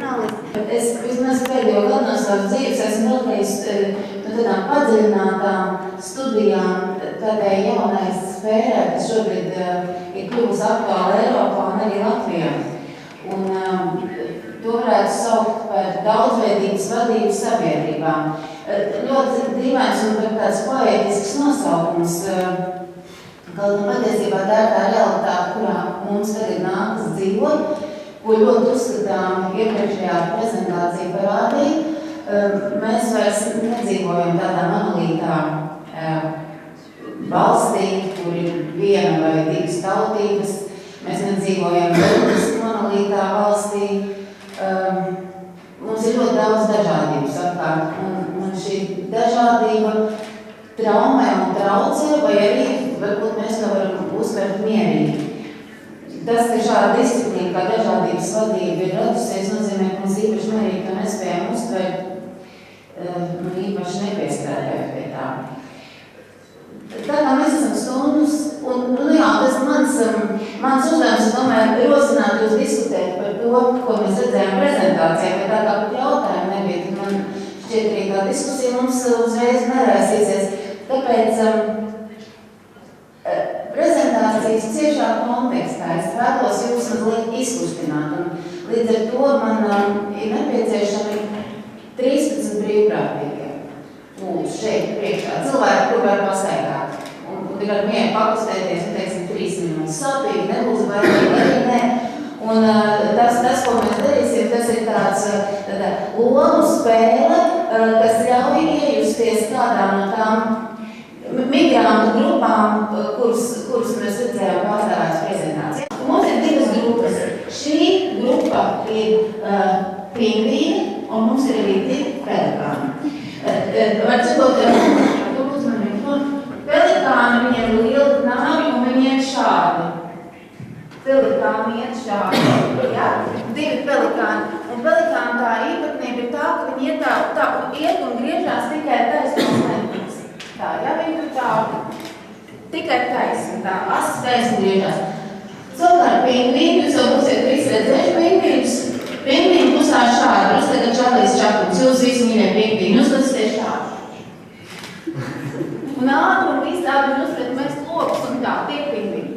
žurnālisti. Es vismaz pēdējo gadu no savas dzīves esmu veltījis tādām padziļinātām studijām tādai jaunai sfērai, kas šobrīd ir kļuvusi aktuāla Eiropā un arī Latvijā. Un to varētu saukt par daudzveidības vadību sabiedrībā. Ļoti dīvains un tāds poētisks nosaukums. Kaut gan patiesībā tā ir tā realitāte, kurā mums tagad nākas dzīvot, ko ļoti uzskatām iepriekšējā prezentācija parādīja. Mēs vairs nedzīvojam tādā monolītā valstī, kur ir viena vai divas tautības. Mēs nedzīvojam reliģiski monolītā valstī. Mums ir ļoti daudz dažādības apkārt, un šī dažādība traumē un traucē, vai arī varbūt mēs to varam uztvert mierīgi. Tas, ka šāda disciplīna kā dažādības vadība ir radusies, nozīmē, ka mums īpaši mierīgi to nespējam uztvert, īpaši nepiestrādājot pie tā. Tā kā mēs esam stundas, un jā, tas mans uzdevums, es domāju, rosināt jūs diskutēt par to, ko mēs redzējām prezentācijā, bet tā kā pat jautājumu nebija, tad man šķiet arī tā diskusija mums uzreiz neraisīsies. Tāpēc prezentācijas ciešā kontekstā es vēlos jūs mazliet izkustināt, un līdz ar to man ir nepieciešami 13 brīvprātīgie. Lūdzu, šeit priekšā cilvēki, kur var pastaigāt. Un tikai mieru pakustēties, un teiksim, 3 minūtes sapīgi, nebūs baigi, arī nē. Un tas, ko mēs darīsim, tas ir tāda lomu spēle, kas ļauj iejusties kādā no tām migrantu grupām, kuras mēs redzējām pārstāvētas prezentācijā. Mums ir divas grupas. Šī grupa ir pingvīni, un mums ir arī 2 pelikāni. Var cikot, pelikāni, viņiem ir liela nāvi, un viņi iet šādi. Pelikāni iet šādi. Ja? 2 pelikāni. Un pelikāni tā īpatnība ir tā, ka viņi iet tā iet un griežās tikai taisnos lentīs. Tā, ja viņi tur tā tikai taisni, tā asas taisni griežās. Savukārt pingvīni, jūs jau būsiet visi redzējuši pingvīnus. Pingvīni pusā šādi, uzskatāt Čārlis Čaplins, jūs visi mīļie pingvīni, uzskatīsies šādi. Un ātri un visi tādi uzskatāt, mēs lokus un tā, tie pingvīni.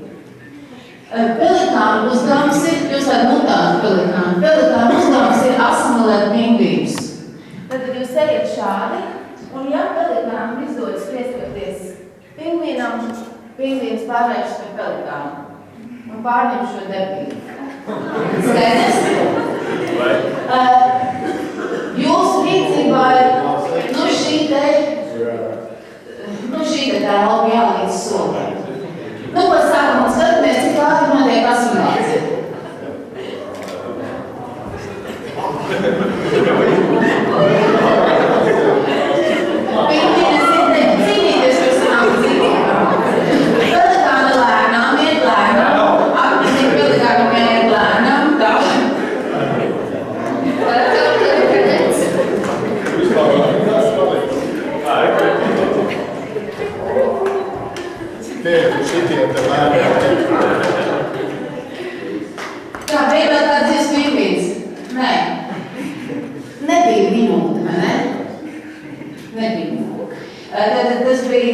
Pelikānu uzdevums ir, jūs tādi mutāti pelikāni, pelikānu uzdevums ir asimilēt pingvīnus. Tad jūs ejat šādi, un ja pelikānam izdodas pieskarties pingvīnam, pingvīns pārvēršas par pelikānu un pārņem šo debību. Skaidrs? Jūsu rīcībā ir šī te telpa jālīdz solē. Ko sākam un skatāmies, cik ātri notiek asimilācija. Pingvīnes cīnīties par sanāk dzīvībām. Pelikāni lēnām, iet lēnām. Aktīvi pelikāni iet lēnām. Tā. Tā bija vēl tāds dzies pingvīns? Nē. Nebija minūte, vai ne? Nebija minūte. Tas bija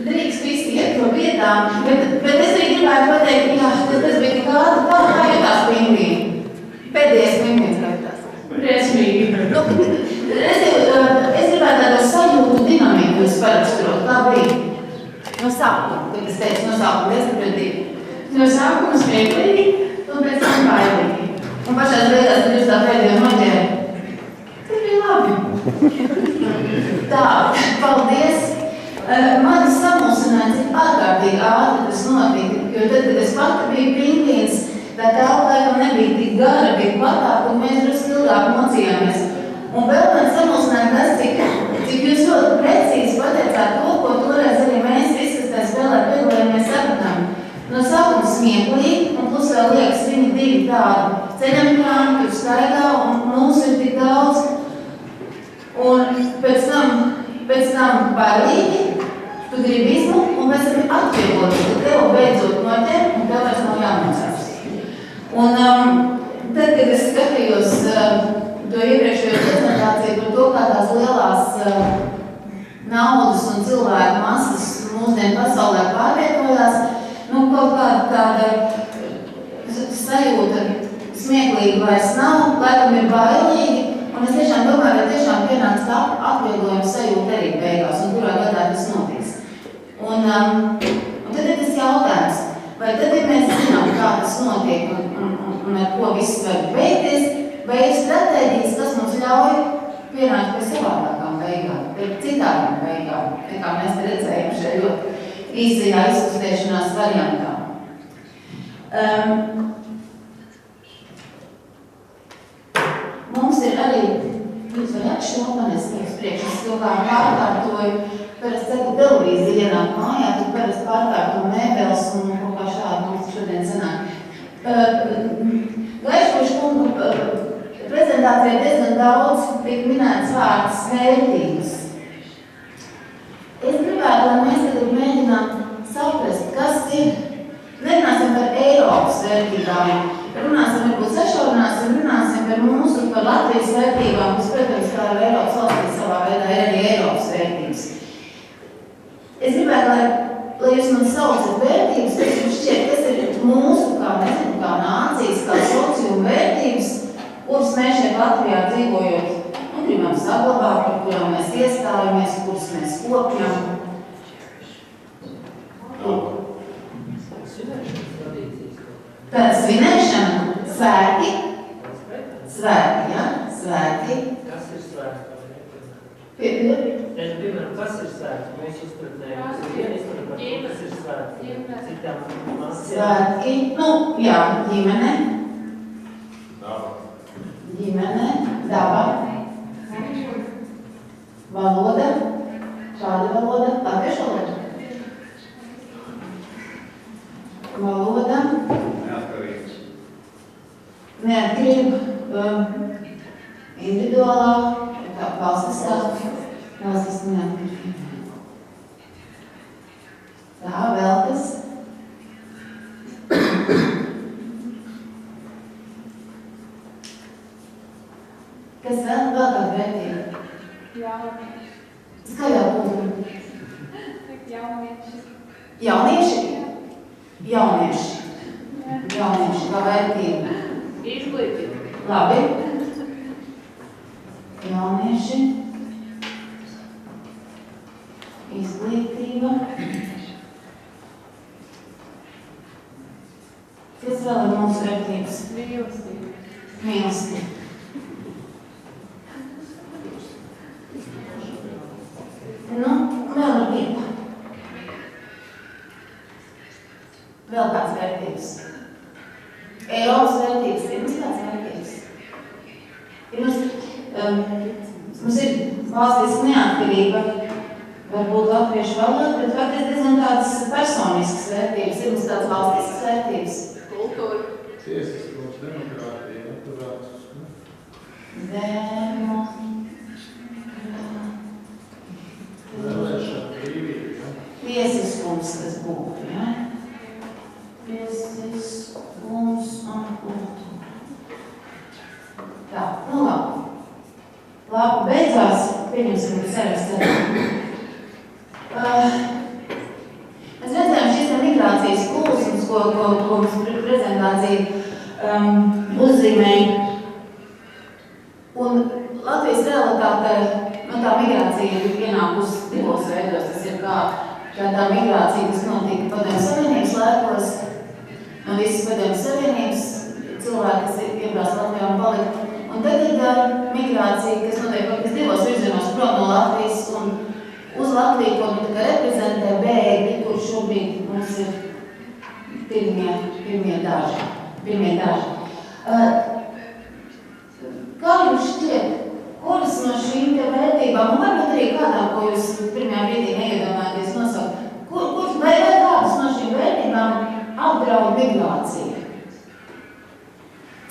drīkst visi iet no vietām, bet es arī gribētu pateikt, jā, tas bija tik ātri, kā jutās pingvīni. Pēdējais pingvīns kā jutās. Briesmīgi. Es gribētu tādu sajūtu dinamiku, jūs paraksturot, kā bija. No sākuma, kad es teicu, no sākuma nesapratību. No sākuma smieklīgi, un pēc tam bailīgi. Un pašās beigās, kad jūs tā pēdējo noķēri, tas bija labi. Tā, paldies. Mani samulsināja, cik ārkārtīgi ātri tas notika, jo tad, kad es pati biju pingvīns, tā telpa laikam nebija tik gara, bija platāk, un mēs drusku ilgāk mocījāmies. Un vēl man samulsināja tas, cik jūs ļoti precīzi pateicāt to, ko toreiz arī mēs visi, kas tā spēlē piedalījāmies, sapratām. No sākuma smieklīgi, un plus vēl liekas, viņi 2 tādi ceļamkrāni, kur staigā, un mums ir tik daudz. Un pēc tam bailīgi, tu gribi izmukt, un mēs arī atvieglot, ka tev beidzot noķer, un tev vairs nav jāmocās. Un tad, kad es skatījos to iepriekšējo prezentāciju par to, kā tās lielās naudas un cilvēku masas mūsdienu pasaulē pārvietojās, nu, kaut kāda tāda sajūta smieklīgi vairs nav, laikam ir bailīgi, un es tiešām domāju, ka tiešām pienāks tā atvieglojuma sajūta arī beigās, un kurā gadā tas notiks. Un tad ir tas jautājums, vai tad, ja mēs zinām, kā tas notiek un ar ko viss var beigties, vai ir stratēģijas, kas mums ļauj pienākt pie savādākām beigām, pie citādām beigām, nekā mēs te redzējām šeit ļoti īsajā izkustēšanās variantā. Mums ir arī, jūs varat šo panesties priekš, es to kā pārkārtoju, parasti ceru televīzija ienāk mājā, tu parasti pārkārto mēbeles un kaut kā šādi mums šodien sanāk. Gaiškošu kungu prezentācijā diezgan daudz tika minēts vārds vērtības. Es gribētu, lai mēs tagad mēģinām saprast, kas ir. Nerunāsim par Eiropas vērtībām, runāsim varbūt sašaurināsim, runāsim par mūsu, par Latvijas vērtībām, kas, protams, kā ar Eiropas valstīs savā veidā ir arī Eiropas vērtības. Es gribētu, lai jūs man saucat vērtības, kas jums šķiet, kas ir mūsu, kā nezinu, kā nācijas, kā sociuma vērtības, kuras mēs šeit Latvijā dzīvojot un gribam saglabāt, par kurām mēs iestājamies, kuras mēs kopjam. Tāda svinēšana, svētki, ja? Svētki. Kas ir svētki? Piemēram, kas ir svētki? Mēs uzpratnējam, kas ir viena izpratnē, kas ir svētki? Citām māsām. Svētki, nu, jā, ģimene. Daba. Ģimene, daba. Valoda. Kāda valoda? Latviešu valoda. Valoda. Neatkarība, individuālā, kā valstiskā neatkarība. Tā, vēl kas? Kas vēl kāda vērtība? Jaunieši. Skaļā lūdzu. Jaunieši. Jaunieši? Jaunieši. Jaunieši, kā vērtība. Izglītība. Labi. Jaunieši. Izglītība. Kas vēl ir mūsu vērtības? Mīlestība. Mīlestība. Nu, vēl ir vieta. Vēl kāds vērtības. Eiropas vērtības, ir mums kāds vērtības. Mums ir valstis neatkarība, varbūt latviešu valoda, bet varbūt diezgan tādas personiskas vērtības. Ir mums tādas valstiskas vērtības. Kultūra. Tiesiskums, demokrātija, naturātisks. Vēlēšana brīvība. Tiesiskums, tas būtu, ja? Tiesiskums un kultūra. Tā, nu labi. Labi, beidzās, pieņemsim, ka saraksts. Mēs redzējām šīs migrācijas plūsmas, ko mums prezentācija uzzīmēja. Un Latvijas realitāte, tā migrācija ir ienākusi divos veidos. Tas ir kā tā migrācija, kas notika Padomju Savienības laikos, no visas Padomju Savienības cilvēki, kas ir iebrauc Latvijā un palika. Un tagad migrācija, kas notiek kaut kas divos virzienos prom no Latvijas un uz Latviju, ko nu reprezentē bēgļi, kur šobrīd mums ir pirmie daži. Kā jums šķiet, kuras no šīm te vērtībām, un varbūt arī kādām, ko jūs pirmajā brīdī neiedomājaties nosaukt, vai kādas no šīm vērtībām apdraud migrāciju?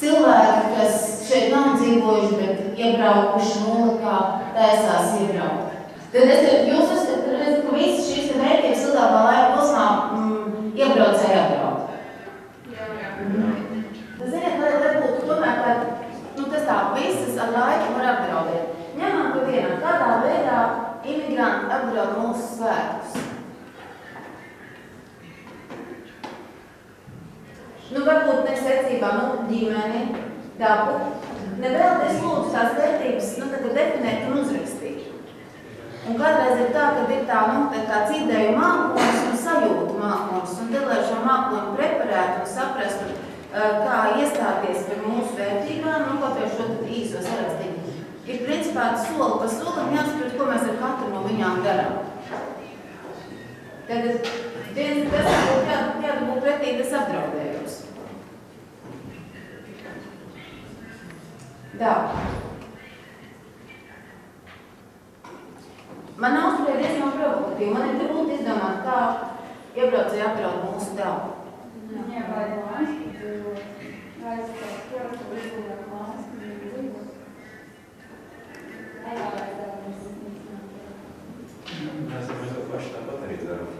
Cilvēki, kas šeit nav dzīvojuši, bet iebraukuši nulakā, taisās iebraukt. Tad jūs esat redzat, ka visas šīs vērtības ilgākā laika posmā iebraucēji apdraud. Tas ziniet, varbūt tomēr, tas tā visas ar laiku apdraud mūsu svētkus. Varbūt ne secībā, ģimeni, dabu. Nevēlties lūdzu tās vērtības, definēt un uzrakstīt. Un kādreiz ir tā, ka ir tāds ideju mākons un sajūtu mākons, un tad, lai šo mākonu preparētu un saprastu, kā iestāties par mūsu vērtībām, kaut vai šo tad īso sarakstīt. Ir principā soli pa solim jāsaprot, ko mēs ar katru no viņām darām. Tad viens tas kāda būtu pretī, tas apdraudējums. Tā. Man uzturēja diezgan provokatīvi. Man ir grūti izdomāt, kā iebraucēji apdraud mūsu dabu. Jā, vai mājas, kad aizstāv projektu uzbūvēt mājas, kad ir dzīvot. Mēs to paši tāpat arī darām.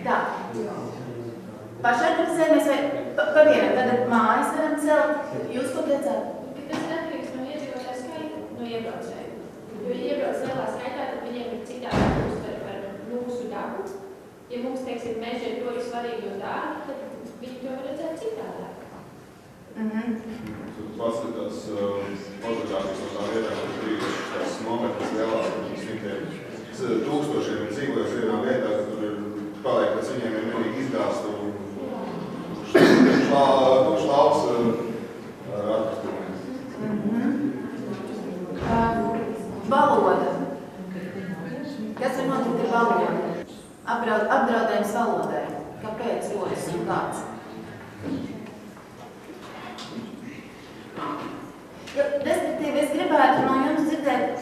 Tā. Pašorganizējamies vai pa vienam, tad mājas varam celt. Jūs ko teicāt? Tas ir atkarīgs no iedzīvotāju skaita, no iebraucēju. Jo, ja iebrauc lielā skaitā, tad viņiem ir citādi uztver par mūsu dabu. Ja mums, teiksim, meža ir ļoti svarīgi un dārgi, tad viņi to var redzēt citādāk. Tu paskatās fotogrāfijas no tā vietā, kur bija tās nometnes lielās, kur simtiem tūkstošiem ir dzīvojuši vienā vietā, ka tur ir paliek, pēc viņiem ir vienīgi izdāstu tukšs lauks ar atkrastumiem. Valoda. Kas ir notikt ar valodu? Apdraudējums valodai. Kāpēc rodas un kāds? Respektīvi, es gribētu no jums dzirdēt.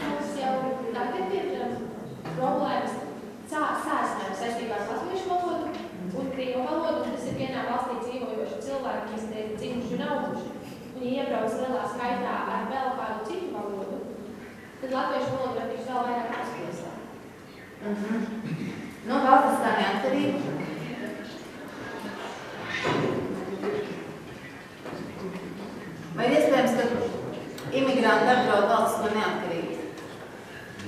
Mums jau tagad ir problēmas sāsnēm saistībā ar latviešu valodu un krievu valodu, un tas ir vienā valstī dzīvojoši cilvēki, kas te ir dzimuši un auguši. Viņi iebrauc lielā skaitā ar vēl kādu citu valodu, tad latviešu valoda var tikt vēl vairāk apspriestā. Valsts tā neatkarība. Vai iespējams, ka imigranti apdraud valsts par neatkarību?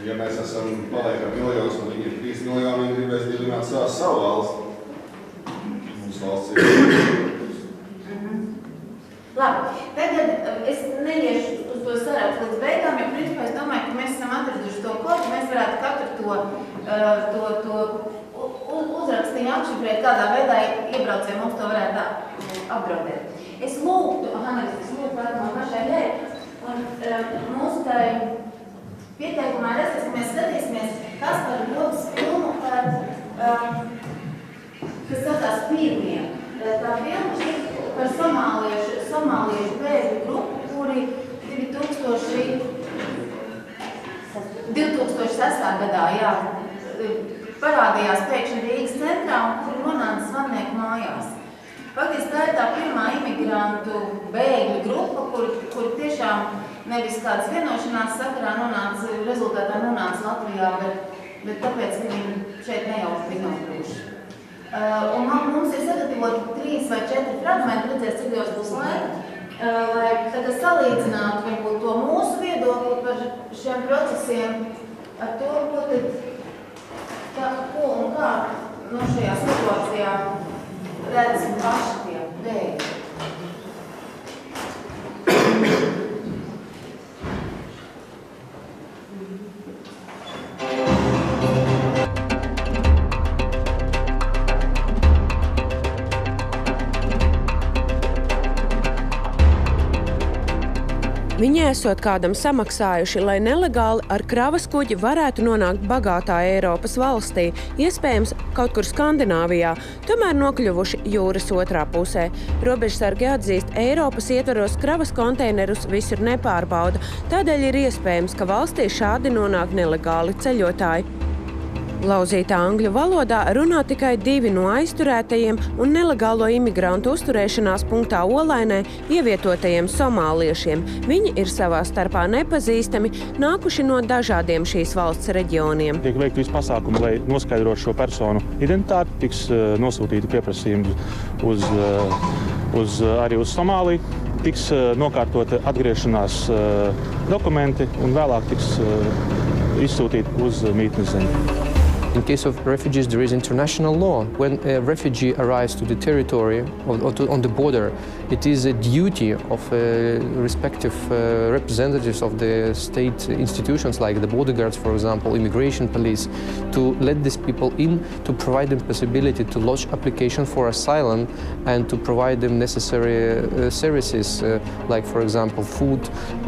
Ja mēs paliekam miljonus, un viņi ir 3 miljoni, viņi gribēs dibināt savu valsti. Mums valsts ir. Labi, tagad es neiešu uz to sarakstu līdz beigām, jo principā es domāju, ka mēs esam atraduši to kodu, mēs varētu katru to uzrakstījumu atšifrēt, kādā veidā iebraucēji mums to varētu apdraudēt. Es lūgtu, man pašai ļēt, un mūsu tai pieteikumā ir, ka mēs skatīsimies, kas par dodas filmu kas sakās pirmie. Tā filma ir par somāliešu bēgļu grupu, kuri 2006. gadā, parādījās pēkšņi Rīgas centrā un kuri nonāca Svannieku mājās. Faktiski tā ir tā pirmā imigrantu bēgļu grupa, kuri tiešām nevis kādas vienošanās sakarā rezultātā nonāca Latvijā, bet tāpēc viņi šeit nejauši bija nokļuvuši. Un mums ir sagatavoti 3 vai 4 fragmenti, redzēs, cik jūs būs laika, lai tad salīdzinātu varbūt to mūsu viedokli par šiem procesiem ar to, ko un kā šajā situācijā redz paši tie bēgļi. Viņi esot kādam samaksājuši, lai nelegāli ar kravas kuģi varētu nonākt bagātā Eiropas valstī, iespējams kaut kur Skandināvijā, tomēr nokļuvuši jūras otrā pusē. Robežsargi atzīst, Eiropas ietvaros kravas konteinerus visur nepārbauda, tādēļ ir iespējams, ka valstī šādi nonāk nelegāli ceļotāji. Lauzītā angļu valodā runā tikai 2 no aizturētajiem un nelegālo imigrantu uzturēšanās punktā Olainē ievietotajiem somāliešiem. Viņi ir savā starpā nepazīstami, nākuši no dažādiem šīs valsts reģioniem. Tiek veikti visi pasākumi, lai noskaidrotu šo personu identitāti, tiks nosūtīti pieprasījumi arī uz Somāliju, tiks nokārtota atgriešanās dokumenti un vēlāk tiks izsūtīti uz mītnes zemi. In case of refugees, there is international law. When a refugee arrives to the territory on the border, it is a duty of respective representatives of the state institutions, like the border guards, for example, immigration police, to let these people in, to provide them possibility to lodge application for asylum and to provide them necessary services, like, for example, food,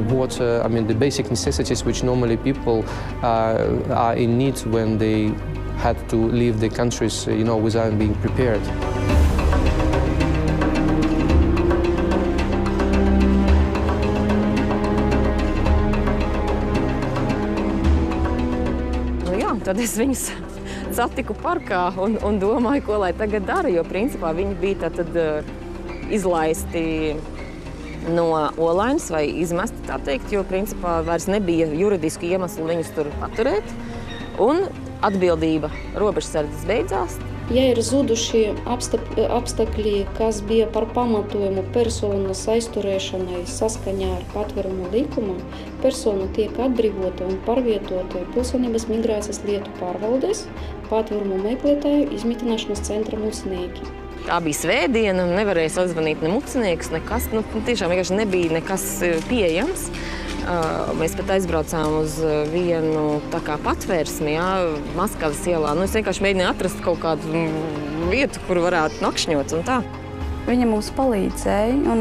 water, the basic necessities which normally people are in need when they had to leave the countries, without being prepared. Tad es viņus satiku parkā un domāju, ko lai tagad dara, jo principā viņi bija tad izlaisti no olainas vai izmesti, tā teikt, jo principā vairs nebija juridiski iemesli viņus tur paturēt. Un atbildība robežsardzes beidzās. Ja ir zuduši apstākļi, kas bija par pamatojumu personas aizturēšanai saskaņā ar patvērumu likumu, persona tiek atbrīvota un pārvietota Pilsonības migrācijas lietu pārvaldes patvērumu meklētāju izmitināšanas centra mucinieki. Tā bija svētdiena, nevarēja sazvanīt ne muciniekus, nekas. Tiešām vienkārši nebija nekas pieejams. Mēs pat aizbraucām uz vienu patvērsmi, Maskavas ielā. Es vienkārši mēģināju atrast kaut kādu vietu, kur varētu nakšņot un tā. Viņa mums palīdzēja un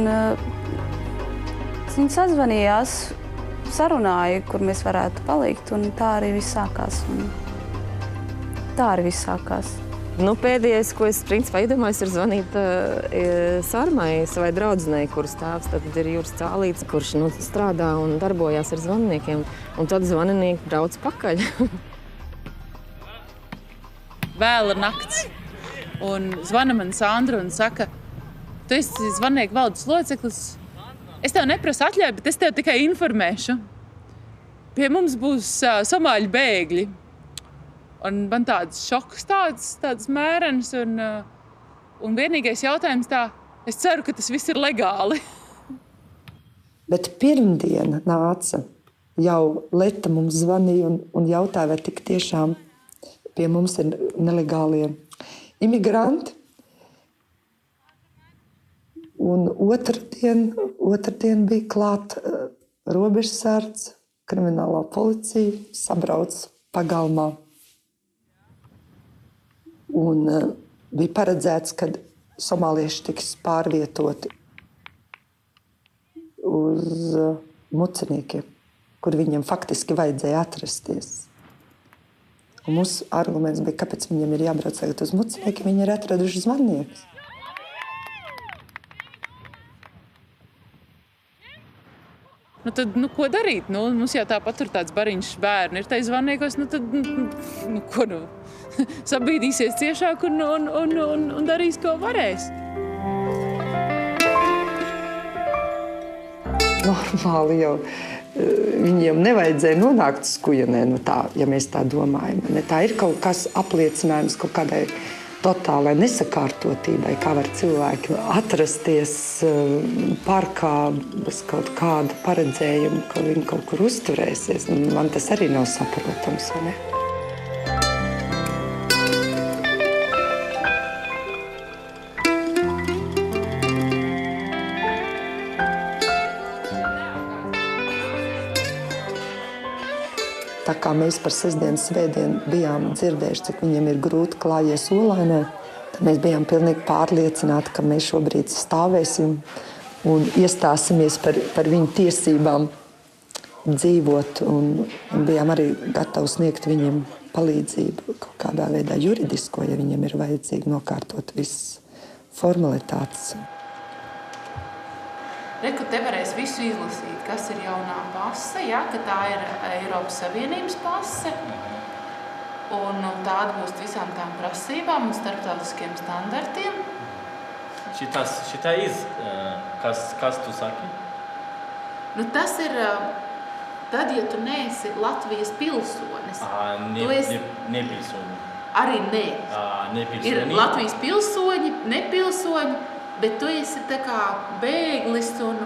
viņi sazvanījās, sarunāja, kur mēs varētu palikt, un tā arī viss sākās. Pēdējais, ko es principā iedomājos, ir zvanīt Sarmai, savai draudzenei, kuras tēvs tad ir Juris Cālīts, kurš strādā un darbojās ar zvaniniekiem. Un tad zvaninieki brauc pakaļ. Vēl ir nakts. Un zvana man Sandra un saka, tu esi zvannieku valdes loceklis. Es tev neprasu atļauju, bet es tev tikai informēšu. Pie mums būs somāļu bēgļi. Un man tāds šoks, tāds mērens, un vienīgais jautājums es ceru, ka tas viss ir legāli. Bet pirmdiena nāca, jau Leta mums zvanīja un jautāja, vai tik tiešām pie mums ir nelegālie imigranti. Un otrdien bija klāt robežsardze, kriminālā policija, sabrauc pagalmā. Un bija paredzēts, ka somālieši tiks pārvietoti uz muciniekiem, kur viņiem faktiski vajadzēja atrasties. Un mūsu arguments bija, kāpēc viņiem ir jābrauc tagad uz muciniekiem, viņi ir atraduši zvaniniekus. Tad, ko darīt? Mums jau tāpat tur tāds bariņš bērni ir tai zvaniekos, sabīdīsies ciešāk un darīs, ko varēs. Normāli jau viņiem nevajadzēja nonākt uz kujenē, ja mēs tā domājam. Tā ir kaut kas apliecinājums kaut kādai totālai nesakārtotībai, kā var cilvēki atrasties parkā bez kaut kāda paredzējuma, ka viņi kaut kur uzturēsies. Man tas arī nav saprotams, vai ne? Tā kā mēs par sestdienas svētdienu bijām dzirdējuši, cik viņiem ir grūti klājies olainē, tad mēs bijām pilnīgi pārliecināti, ka mēs šobrīd stāvēsim un iestāsimies par viņu tiesībām dzīvot. Un bijām arī gatavi sniegt viņiem palīdzību kaut kādā veidā juridisko, ja viņiem ir vajadzīgi nokārtot visas formalitātes. Reku te varēs visu izlasīt, kas ir jaunā pase, ka tā ir Eiropas Savienības pase. Un tā atbilst visām tām prasībām un starptautiskiem standartiem. Šitā kas tu saki? Tas ir tad, ja tu neesi Latvijas pilsonis. Nepilsoņi. Arī nē. Nepilsoņi. Ir Latvijas pilsoņi, nepilsoņi. bet tu esi tā kā bēglis un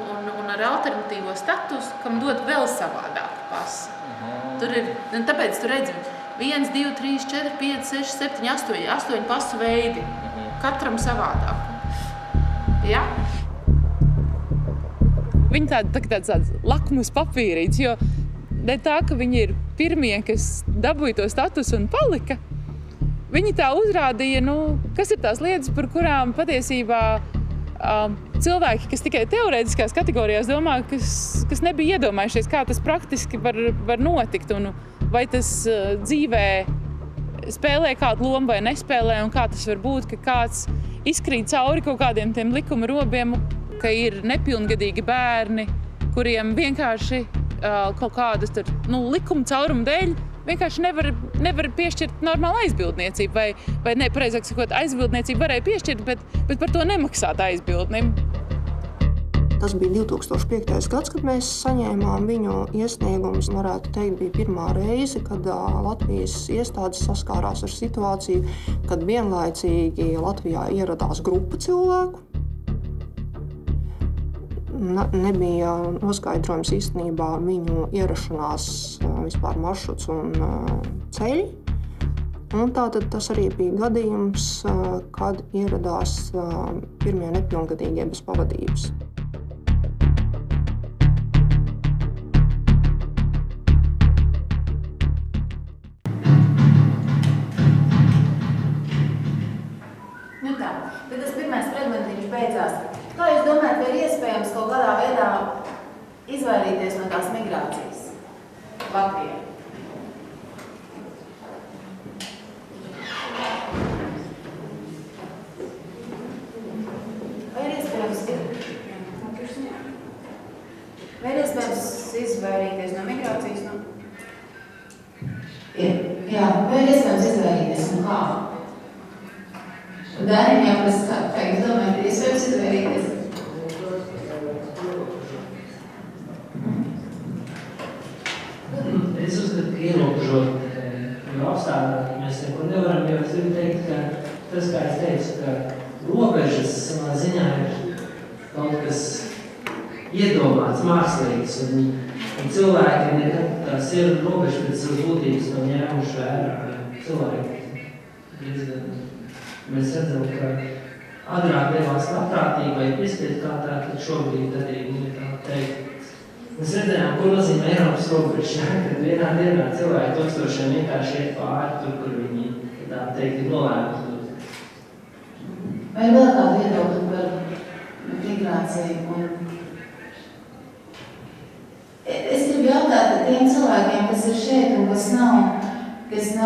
ar alternatīvo statusu, kam dod vēl savādāku pasu. Tur ir, tāpēc tu redzi 1, 2, 3, 4, 5, 6, 7, 8 pasu veidi. Katram savādāk. Ja? Viņi tāds lakmus papīrīts, jo ne tā, ka viņi ir pirmie, kas dabūja to statusu un palika. Viņi tā uzrādīja, kas ir tās lietas, par kurām patiesībā cilvēki, kas tikai teorētiskās kategorijās domā, kas nebija iedomājušies, kā tas praktiski var notikt, un vai tas dzīvē spēlē kādu lomu vai nespēlē, un kā tas var būt, ka kāds izkrīt cauri kaut kādiem tiem likuma robiem, ka ir nepilngadīgi bērni, kuriem vienkārši kaut kādas likuma cauruma dēļ vienkārši nevar piešķirt normālu aizbildniecību, vai ne, pareizāk sakot, aizbildniecību varēja piešķirt, bet par to nemaksāt aizbildnim. Tas bija 2005. gads, kad mēs saņēmām viņu iesniegumus. Varētu teikt, bija pirmā reize, kad Latvijas iestādes saskārās ar situāciju, kad vienlaicīgi Latvijā ieradās grupa cilvēku. Nebija noskaidrojums īstenībā viņu ierašanās vispār maršruts un ceļi. Un tātad tas arī bija gadījums, kad ieradās pirmie nepilngadīgie bez pavadības. Tad tas pirmais fragmentiņš beidzās. Kā jūs domājat, vai ir iespējams kaut kādā veidā izvairīties no tās migrācijas Latvijā? Vai ir iespējams izvairīties no migrācijas? Jā, vai ir iespējams izvairīties no kā? Dāriem jāprasa, kā jūs domājat, ir iespējams izvairīties? Es uzskatu, ka ierobežot apstākļus mēs neko nevaram, jo es gribu teikt, ka tas, kā es teicu, ka robežas savā ziņā ir kaut kas iedomāts, mākslīgs, un cilvēki nekad tās ir robežas pēc savas būtības no ņēmuši vērā. Cilvēki diezgan. Mēs redzam, ka agrāk devās labprātībai piespiedu kārtā, tad šobrīd arī, tā teikt, mēs redzējām, ko nozīmē Eiropas robeža, kad vienā dienā cilvēki tūkstošiem vienkārši iet pāri tur, kur viņi, tā teikt, ir nolēmuši. Vai vēl kādu viedokli par migrāciju? Es gribu jautāt tiem cilvēkiem, kas ir šeit un kas nav, es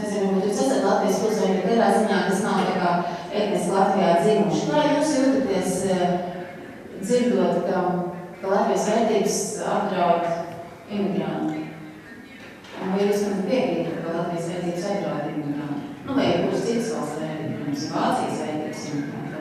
nezinu, varbūt jūs esat Latvijas pilsoņi, bet tādā ziņā, kas nav tā kā etniski Latvijā dzimuši. Kā jūs jūtaties dzirdot, ka Latvijas vērtības apdraud imigranti? Vai jūs man piekrītat, ka Latvijas vērtības apdraud imigranti? Vai kuras citas valsts vērtības, Vācijas vērtības imigranti apdraud?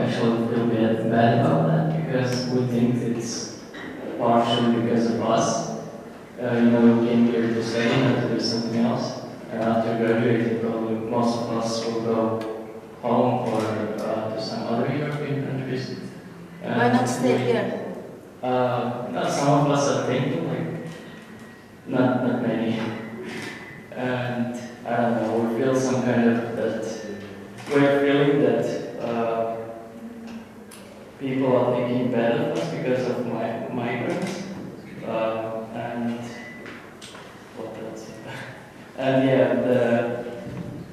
Actually feel bad about that because we think it's partially because of us. We came here to study, not to do something else. After graduating, probably most of us will go home or to some other European countries. Why not stay here? Some of us are thinking, not many. And I don't know, we feel some kind of that, we're feeling that people are thinking bad of us because of migrants, and what else? And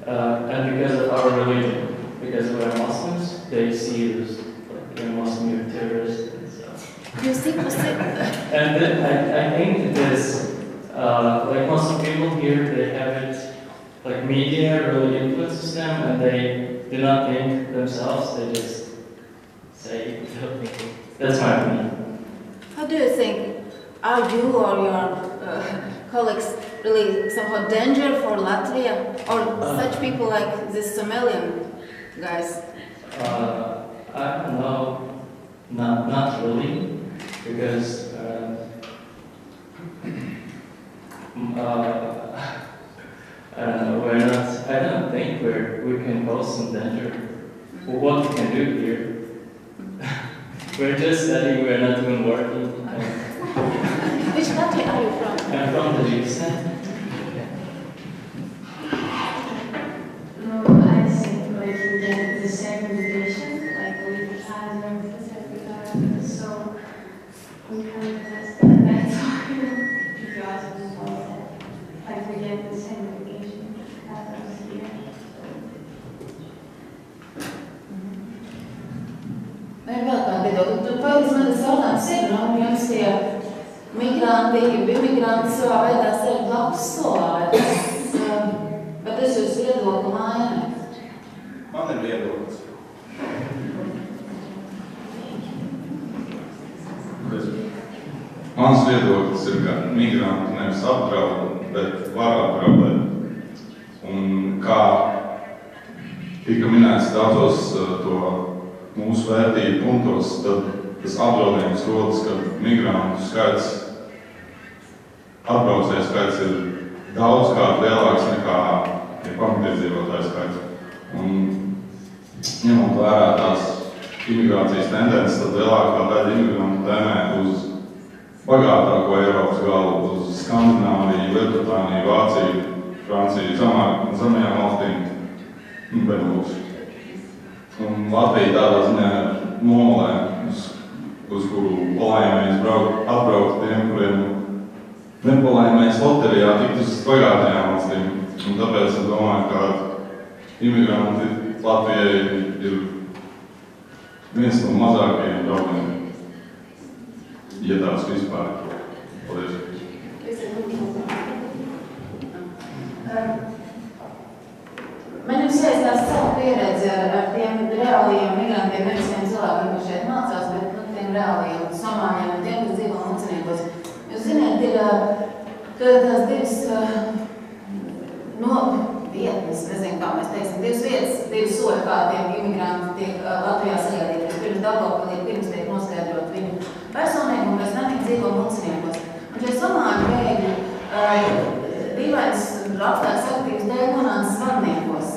and because of our religion, because we're Muslims, they see us like we're Muslim, you're terrorists and stuff. You see, and I think this, like Muslim people here, they have it, like media really influences them, and they do not think themselves, they just say, that's my opinion. How do you think, are you or your colleagues really somehow danger for Latvia? Or such people like this Somalian guys? I don't know, not really, because I don't know, I don't think we can pose some danger. What we can do here? We're just studying, we're not even working. Which country are you from? I'm from Tajikistan. No, I think like you get the same education, like we had everything, so we can test that. That's why if you ask me about that, like we get the same education as us here. Vai vēl kāda viedokļa? Tu pēc man tas jautājums ir, jums tie migranti, imigranti savā veidā sēž blakus solā, vai tas jūs viedokli maina? Man ir viedoklis. Mans viedoklis ir, ka migranti nevis apdraud, bet var apdraudēt. Un kā tika minēts daudzos to mūsu vērtību punktos, tad tas apdraudējums rodas, ka migrantu skaits, atbraucēju skaits ir daudzkārt lielāks nekā pamatiedzīvotāju skaits. Un ņemot vērā tās imigrācijas tendences, tad lielākā daļa imigrantu tēmē uz bagātāko Eiropas galu, uz Skandināviju, Lielbritāniju, Vāciju, Franciju, zemajām valstīm un Benelux. Un Latvija tādā ziņā ir nomalē, uz kuru palaimies atbraukt tiem, kuriem nepalaimies loterijā tikt uz bagātajām valstīm. Un tāpēc es domāju, ka imigranti Latvijai ir viens no mazākajiem draudiem, ja tāds vispār. Paldies. Man jums jāizstāsta savu pieredzi ar tiem reālajiem migrantiem, nevis tiem cilvēkiem, kas šeit mācās, bet tiem reālajiem somāļiem un tiem, kas dzīvo muciniekos. Jūs ziniet, ir tās divas vietnes, nezinu, kā mēs teiksim, divas vietas, divas soļi, kā tiem imigranti tiek Latvijā sagaidīties. Pirms Daugavpilī, pirms tiek noskaidrot viņu personību, un pēc tam viņi dzīvo muciniekos. Un šie somāļi bēgļi dīvains apstākļu sakritības dēļ nonāca Zvadniekos.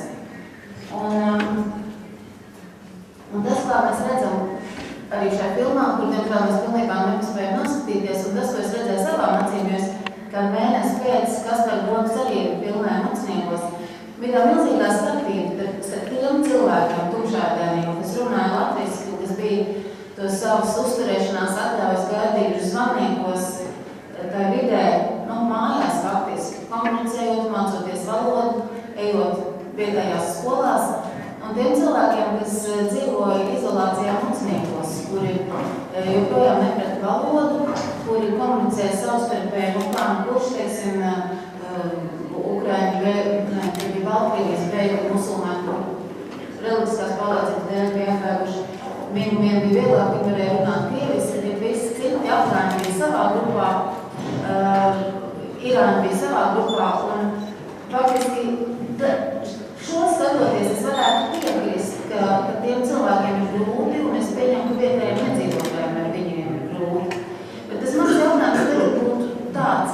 Un tas, kā mēs redzam arī šajā filmā, kur diemžēl mēs pilnībā nepaspējam noskatīties, un tas, ko es redzēju savām acīm, kā mēnesi pēc Kaspar Broks arī filmē Muciniekos, bija tā milzīgā starpība starp tiem cilvēkiem, tumšādēniem, kas runāja latviski, kas bija tos savus uzturēšanās atļaujas gaidījuši Zvadniekos, tā vidē, mājās faktiski, komunicējot, mācoties valodu, ejot vietējās skolās, un tiem cilvēkiem, kas dzīvoja izolācijā muciniekos, kuri joprojām neprata valodu, kuri komunicē savstarpēji, kurš, teiksim, Ukraiņi, bija Baltkrievijas bēgļi, musulmaņi, reliģiskās pārliecības dēļ bija apvēruši. Viņu bija vieglāk, viņi varēja runāt krieviski, bet visi citi afgāņi bija savā grupā, Irāna bija savā grupā, un faktiski šo skatoties es varētu piekrist, ka tiem cilvēkiem ir grūti, un es pieņemu, ka vietējiem nedzīvotājiem ar viņiem ir grūti. Bet tas mans jautājums tagad būtu tāds.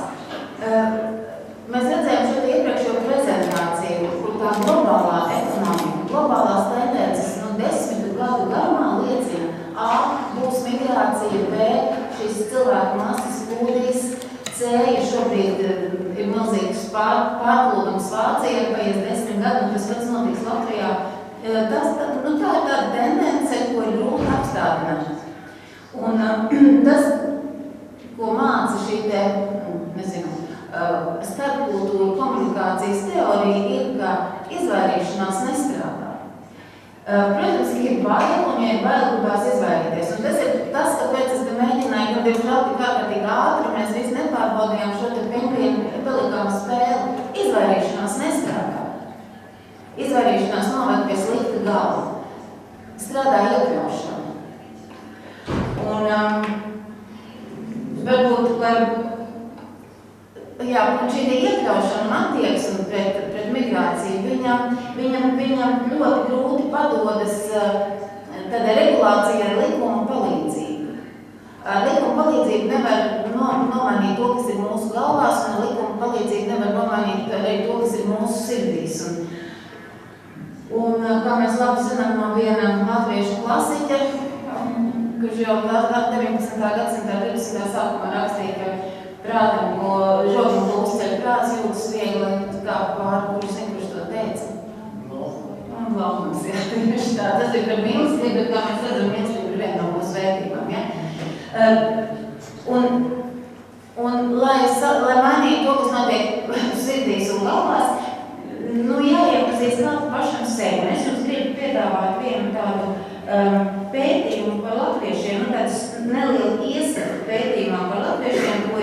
Mēs redzējām šo iepriekšējo prezentāciju, kur tā globālā ekonomika, globālās tendences 10 gadu garumā liecina, A, būs migrācija, B, šīs cilvēku masas plūdīs, C, ja šobrīd ir milzīgs pārplūdums Vācijā, paies 10 gadu, un tas pats notiks Latvijā. Tā ir tāda tendence, ko ir grūti apstādināt. Un tas, ko māca šī te, starpkultūru komunikācijas teorija, ir, ka izvairīšanās nestrādā. Protams, ka ir bail, un ja ir bail, gribās izvairīties. Un tas ir tas, kāpēc es te mēģināju, jo diemžēl tik ārkārtīgi ātri, mēs visi nepārbaudījām šo te pelikānu spēli. Izvairīšanās nestrādā. Izvairīšanās noved pie slikta gala. Strādā iekļaušana. Un varbūt, šī iekļaušana un attieksme pret migrāciju, viņam ļoti grūti padodas tāda regulācija ar likuma palīdzību. Likuma palīdzību nevar nomainīt to, kas ir mūsu galvās, un likuma palīdzību nevar nomainīt arī to, kas ir mūsu sirdīs. Un kā mēs labi zinām no viena latviešu klasiķa, kurš jau 19. gadsimtā 20. sākumā rakstīja, ka prātam, ko žogam ko uzceļ prāts, jūtas viegli kā pār, kurš zina, kurš to teica. Laukums, jā, tieši tā. Tas ir par mīlestību, bet kā mēs redzam, mīlestība ir viena no mūsu vērtībām, ja? Un lai mainītu to, kas notiek sirdīs un galvās, jāiepazīst pašam sevi. Es jums gribu piedāvāt vienu tādu pētījumu par latviešiem, tāds nelielu ieskatu pētījumā par latviešiem, ko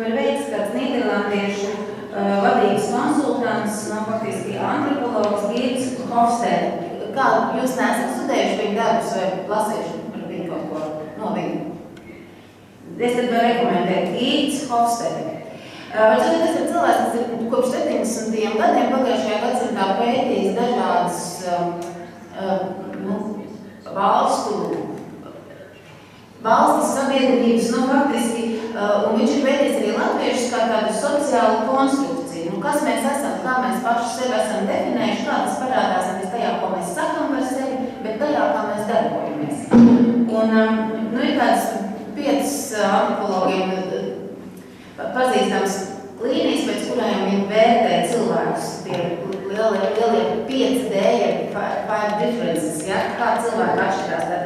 ir veids kāds nīderlandiešu vadības konsultants, faktiski antropologs Girts Hofstede. Kā jūs neesat studējuši viņu darbus vai lasījuši par viņu kaut ko no viņu? Es tad varu rekomendēt Girts Hofstede. Tas ir cilvēks, kas ir kopš 70. gadiem pagājušajā gadsimtā pētījis dažādas valstis sabiedrības, faktiski, un viņš ir pētījis arī latviešus kā tādu sociālu konstrukciju. Kas mēs esam, kā mēs paši sevi esam definējuši, kā tas parādās nevis tajā, ko mēs sakam par sevi, bet tajā, kā mēs darbojamies. Un ir tādas 5 antropologiem pazīstams līnijas, pēc kurām viņi vērtē cilvēkus. Tie lielie 5D, 5 differences, ja? Kā cilvēki atšķirās. Tad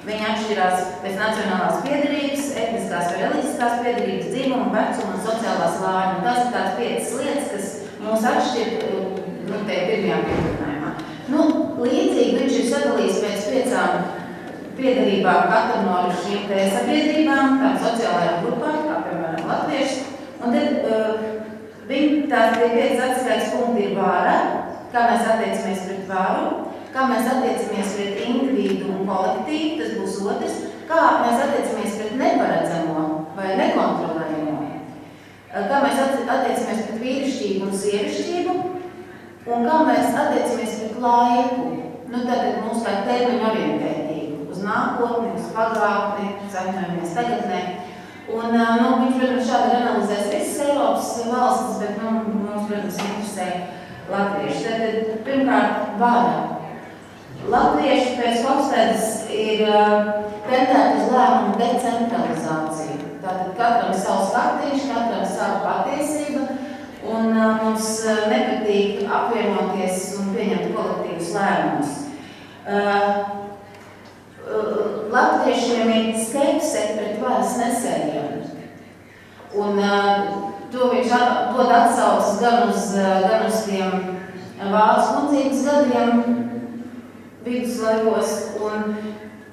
viņi atšķirās pēc nacionālās piedarības, etniskās vai reliģiskās piedarības, dzimuma, vecuma un sociālā slāņa. Tas ir tās 5 lietas, kas mūs atšķir te pirmajā piedarījumā. Līdzīgi viņš ir sadalījis pēc 5 piedarībām katru no šīm te sabiedrībām, tām sociālajām grupām, kā piemēram latvieši. Un tad tās 5 atskaites punkti ir vāra, kā mēs attiecamies pret vāru, kā mēs attiecamies pret individu un kolektīvu, tas būs otrs, kā mēs attiecamies pret neparedzamo vai nekontrolējamo, kā mēs attiecamies pret vīrišķību un sievišķību, un kā mēs attiecamies pret laiku, tātad mūsu kā termiņu orientētību, uz nākotni, uz pagātni, sapņojamies tagadnē. Un viņš, protams, šādi analizēs visas Eiropas valstis, bet mums, protams, interesē latvieši. Tad pirmkārt, vara. Latvieši pēc Hofstedes ir tendēti uz lēmumu decentralizāciju. Tātad katram savs kartīši, katram savu patiesību, un mums nepatīk apvienoties un pieņemt kolektīvus lēmumus. Latviešiem ir skepse pret varas nesējiem. Un to viņš dod atsaucas gan uz tiem vācu kundzības gadiem viduslaikos, un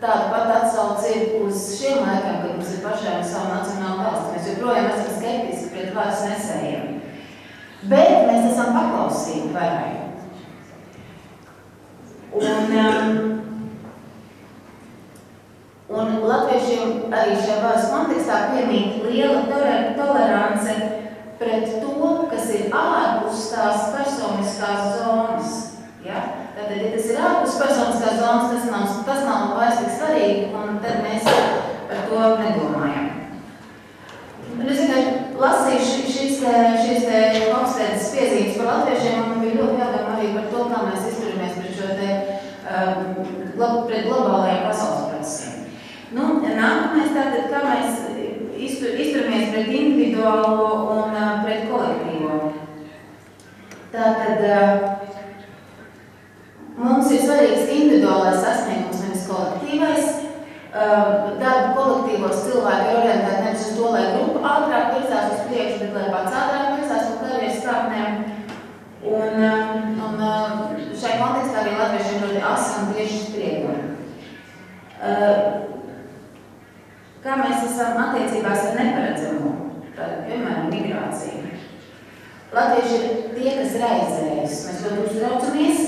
tāda pat atsauce ir uz šiem laikiem, kad mums ir pašiem savu nacionālu valsti. Mēs joprojām esam skeptiski pret varas nesējiem. Bet mēs esam paklausīgi varai. Un latviešiem arī šajā varas kontekstā piemīt liela tolerance pret to, kas ir ārpus tās personiskās zonas. Ja? Tātad, ja tas ir ārpus personiskās zonas, tas nav vairs tik svarīgi, un tad mēs par to nedomājam. Es vienkārši lasīju šīs Hofstedes piezīmes par latviešiem, un man bija ļoti jādomā arī par to, kā mēs izturamies pret šo pret globālajiem pasaules procesiem. Nākamais tātad, kā mēs izturamies pret individuālo un pret kolektīvo. Tātad mums ir svarīgs individuālais sasniegums, nevis kolektīvais. Darba kolektīvos cilvēki ir orientēti nevis uz to, lai grupa ātrāk virzās uz priekšu, bet lai pats ātrāk virzās uz karjeras kāpnēm. Un šai kontekstā arī latviešiem ļoti asi un tieši spriedumi. Kā mēs esam attiecībās ar neparedzamo, piemēram, migrāciju. Latvieši ir tie, kas raizējas. Mēs ļoti uztraucamies,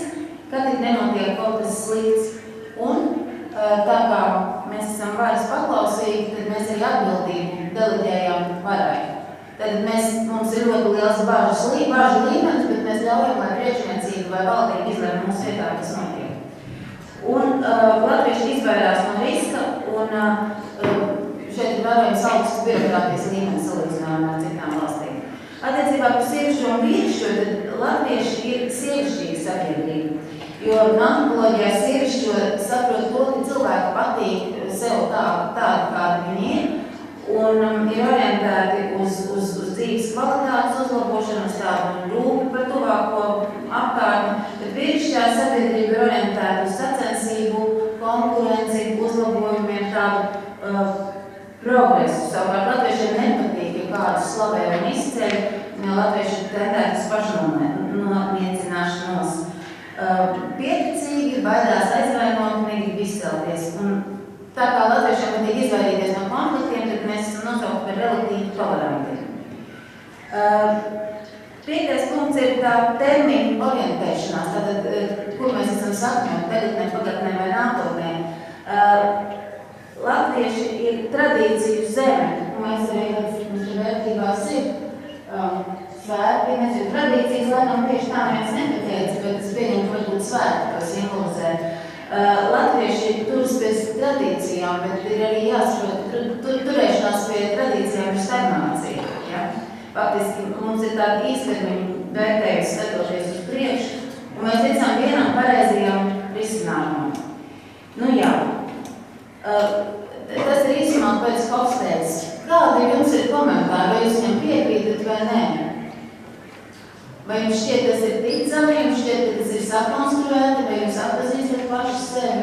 kad tik nenotiek kaut kas slikts. Un tā kā mēs esam varas paklausīgi, tad mēs arī atbildību deleģējam varai. Tad mums ir ļoti liels bažu līmenis, bet mēs ļaujam, lai priekšniecība vai valdība izlēma mūsu vietā, kas notiek. Un latvieši izvairās no riska un šeit ir vērojams augsts birokrātijas līmenis salīdzinājumā ar citām valstīm. Attiecībā par sieviešu un vīrišķo, tad latvieši ir sievišķīga sabiedrība. Jo antropoloģijā sievišķo saprot to, ka cilvēku patīk sev tādu, kāda viņi ir, un ir orientēti uz dzīves kvalitātes uzlabošanu, uz tādu rūpi par tuvāko apkārtni, bet vīrišķā sabiedrība ir orientēta uz sacensību, konkurenci, uzlabojumiem, tādu progresu. Savukārt latviešiem nepatīk, ja kādu slavē un izceļ, latvieši tendēt uz pašnomiecināšanos. Pieticīgi, baidās aizvainot, negrib izcelties. Un tā kā latviešiem patīk izvairīties no konfliktiem, tad mēs esam nosaukti par relatīvi tolerantiem. 5. punkts ir tā termiņu orientēšanās, tātad, kur mēs esam sakņoti, tagadnē, pagatnē vai nākotnē. Latvieši ir tradīciju zeme, un mēs arī, mums ir vērtībās ir svētki, nezinu, tradīcijas, laikam tieši tā viens nepateica, bet es pieņemu, ka varbūt svētki to simbolizē. Latvieši turas pēc tradīcijām, bet ir arī jāsaprot, turēšanās pie tradīcijām ir stagnācija. Ja? Faktiski mums ir tāda īstermiņa vērtējums skatoties uz priekšu, un mēs ticām vienam pareizajam risinājumam. Nu jā, tas ir īsumā pēc Hofstēdes. Kādi jums ir komentāri, vai jūs viņam piekrītat vai nē? Vai jums šķiet, tas ir ticami, jums šķiet, ka tas ir sakonstruēti, vai jums atpazīstat paši sevi?